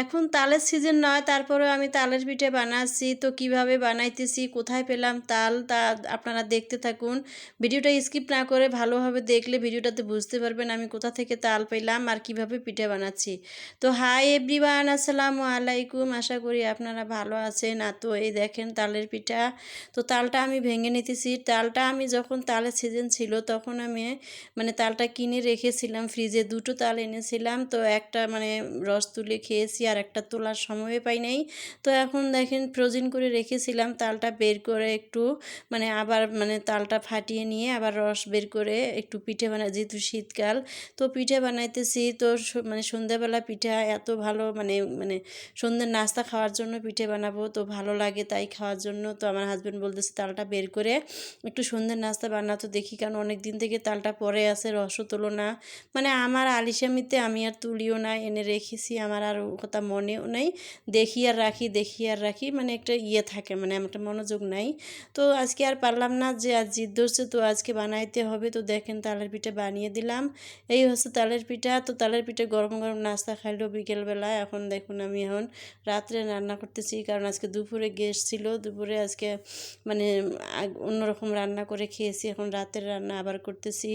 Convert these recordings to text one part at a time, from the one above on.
এখন তালের সিজন নয়, তারপরেও আমি তালের পিঠে বানাচ্ছি। তো কিভাবে বানাইতেছি, কোথায় পেলাম তাল, তা আপনারা দেখতে থাকুন। ভিডিওটা স্কিপ না করে ভালোভাবে দেখলে ভিডিওটাতে বুঝতে পারবেন আমি কোথা থেকে তাল পেলাম আর কিভাবে পিঠে বানাচ্ছি। তো হাই এভরিওয়ান, আসসালামু আলাইকুম। আশা করি আপনারা ভালো আছেন। আর তো এই দেখেন তালের পিঠা। তো তালটা আমি ভেঙে নিতেছি। তালটা আমি যখন তালের সিজন ছিল তখন আমি তালটা কিনে রেখেছিলাম ফ্রিজে। দুটো তাল এনেছিলাম। তো একটা রস তুলে খেয়েছি আর একটা তোলার সময় পাই নাই। তো এখন দেখেন ফ্রোজেন করে রেখেছিলাম, তালটা বের করে একটু আবার তালটা ফাটিয়ে নিয়ে আবার রস বের করে একটু পিঠে যেহেতু শীতকাল তো পিঠে বানাইতেছি। তো সন্ধ্যাবেলা পিঠা এত ভালো সন্ধ্যের নাস্তা খাওয়ার জন্য পিঠে বানাবো, তো ভালো লাগে তাই খাওয়ার জন্য। তো আমার হাজব্যান্ড বলতেছে তালটা বের করে একটু সন্ধ্যের নাস্তা বানাতো দেখি, কারণ অনেক দিন থেকে তালটা পরে আছে, রসও তোলো না। আমার আলিশামিতে আমি আর তুলিও না, এনে রেখেছি, আমার আর কথা মনেও নেই। দেখি আর রাখি একটা থাকে, একটা মনোযোগ নাই। তো আজকে আর পারলাম না, যে আজ জিদ ধরছে তো আজকে বানাইতে হবে। তো দেখেন তালের পিঠা বানিয়ে দিলাম। এই হচ্ছে তালের পিঠা। তো তালের পিঠা গরম গরম নাস্তা খাইলো বিকেলবেলা। এখন দেখুন আমি এখন রাত্রে রান্না করতেছি, কারণ আজকে দুপুরে গেস্ট ছিল। দুপুরে আজকে অন্যরকম রান্না করে খেয়েছি। এখন রাতের রান্না আবার করতেছি।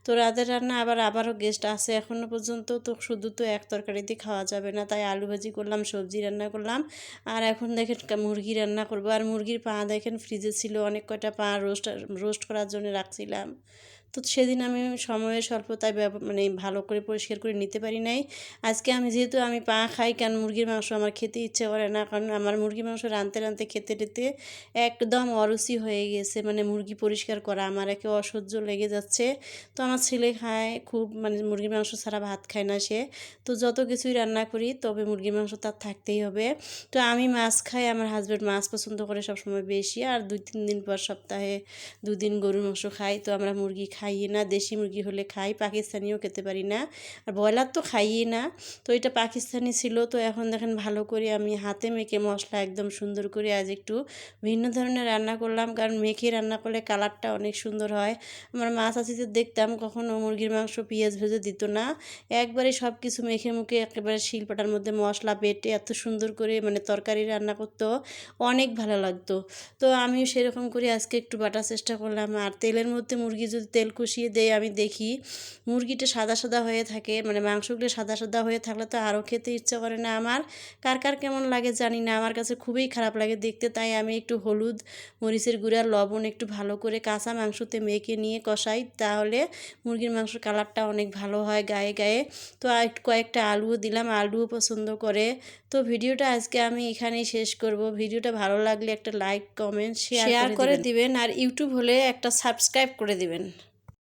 তো রাতের রান্না আবারও গেস্ট আছে এখনও পর্যন্ত। তো শুধু তো এক তরকারিতে খাওয়া যাবে না, তাই আলু ভাজি করলাম, সবজি রান্না করলাম। আর এখন দেখেন মুরগি রান্না করবো। আর মুরগির পা দেখেন ফ্রিজে ছিল, অনেক কয়টা পা রোস্ট করার জন্য রাখছিলাম। তো সেদিন আমি সময়ের স্বল্পতায় ভালো করে পরিষ্কার করে নিতে পারি নাই। আজকে যেহেতু আমি পা খাই, কারণ মুরগির মাংস আমার খেতে ইচ্ছে করে না, কারণ আমার মুরগির মাংস রাঁধতে খেতে একদম অরুচি হয়ে গেছে। মুরগি পরিষ্কার করা আমার একে অসহ্য লেগে যাচ্ছে। তো আমার ছেলে খায় খুব, মুরগির মাংস ছাড়া ভাত খায় না সে। তো যত কিছুই রান্না করি তবে মুরগির মাংস তার থাকতেই হবে। তো আমি মাছ খাই, আমার হাজব্যান্ড মাছ পছন্দ করে সবসময় বেশি। আর 2-3 দিন পর সপ্তাহে 2 দিন গরুর মাংস খাই। তো আমরা মুরগি খাইয়ে না, দেশি মুরগি হলে খাই, পাকিস্তানিও খেতে পারি না। আর ব্রয়লার তো খাইয়ে না। তো এটা পাকিস্তানি ছিল। তো এখন দেখেন ভালো করে আমি হাতে মেখে মশলা একদম সুন্দর করে আজ একটু ভিন্ন ধরনের রান্না করলাম, কারণ মেখে রান্না করলে কালারটা অনেক সুন্দর হয়। আমার মা চাচিদের দেখতাম কখনো মুরগির মাংস পেঁয়াজ ভেজে দিত না, একবারে সব কিছু মেখে মুখে একেবারে শিলপাটার মধ্যে মশলা বেটে এত সুন্দর করে তরকারি রান্না করতো, অনেক ভালো লাগতো। তো আমিও সেরকম করে আজকে একটু বাটার চেষ্টা করলাম। আর তেলের মধ্যে মুরগি যদি তেল কষিয়ে দেয়, আমি দেখি মুরগিটা সাদা সাদা হয়ে থাকে, মাংসগুলো সাদা সাদা হয়ে থাকলে তো আরও খেতে ইচ্ছা করে না আমার। কার কার কেমন লাগে জানি না, আমার কাছে খুবই খারাপ লাগে দেখতে। তাই আমি একটু হলুদ, মরিচের গুঁড়া, লবণ একটু ভালো করে কাঁচা মাংসতে মেখে নিয়ে কষাই, তাহলে মুরগির মাংসের কালারটা অনেক ভালো হয় গায়ে গায়ে। তো আর কয়েকটা আলুও দিলাম, আলুও পছন্দ করে। তো ভিডিওটা আজকে আমি এখানেই শেষ করব। ভিডিওটা ভালো লাগলে একটা লাইক, কমেন্ট, শেয়ার করে দিবেন। আর ইউটিউব হলে একটা সাবস্ক্রাইব করে দিবেন।